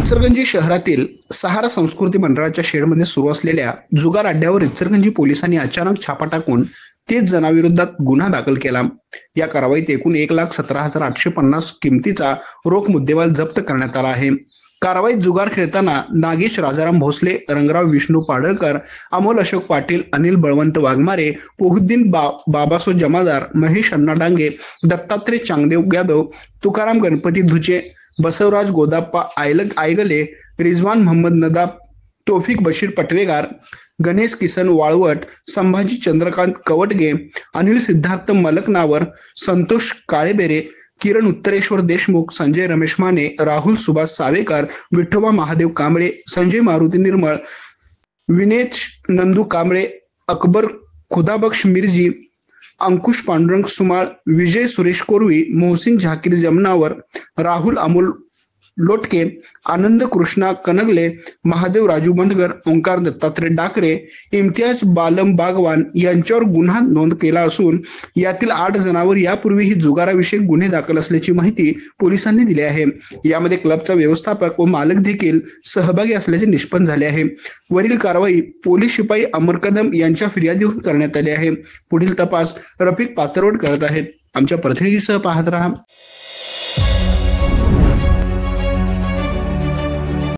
इचलकरंजी शहरातील सहारा संस्कृती मंडळाच्या शेडमध्ये सुरू असलेल्या जुगार अड्ड्यावर इचलकरंजी पोलिसांनी अचानक छापा टाकून 30 जणांविरोधात गुन्हा दाखल केला। या कारवाईत एकूण 1,17,850 किमतीचा रोख मुद्देमाल जप्त करण्यात आला आहे। कारवाईत जुगार खेळताना नागेश राजाराम भोसले, रंगराव विष्णू पाडळकर, अमोल अशोक पाटील, अनिल बळवंत वाघमारे, पोहुद्दीन बाबासो जमादार, महेश अण्णा डांगे, दत्तात्रय चांगदेव यादव, तुकाराम गणपती धुचे, बसवराज गोदाप्पा आयगले, रिजवान मोहम्मद नदाब, तौफिक बशीर पटवेगार, गणेश किसन वाळवट, संभाजी चंद्रकांत कवटगे, अनिल सिद्धार्थ मलकनावर, संतोष काळेबेरे, किरण उत्तरेश्वर देशमुख, संजय रमेश माने, राहुल सुभाष सावेकर, विठोबा महादेव कांबळे, संजय मारुती निर्मळ, विनेश नंदू कांबळे, अकबर खुदाबक्ष मिर्जी, अंकुश पांडुरंग सुमाळ, विजय सुरेश कोरवी, मोहसिन झाकीर जमनावर, राहुल अमोल लोटके, आनंद कृष्णा कनगले, महादेव राजू बंडगर, ओंकार दत्तात्रय डाकरे, इम्तियाज बालम बागवान यांच्यावर गुन्हा नोंद केला असून यातील 8 जणांवर यापूर्वीही जुगाराविषयक गुन्हे दाखल असल्याची माहिती पोलिसांनी दिली आहे। यामध्ये क्लबचा व्यवस्थापक व मालक देखील सहभागी असल्याचे निष्पन्न झाले आहे। वरील कारवाई पोलीस शिपाई अमर कदम यांच्या फिर्यादीवरून करण्यात आली आहे। पुढील तपास रफिक पातरवड करत आहेत। आमच्या प्रतिनिधीसह पाहत रहा।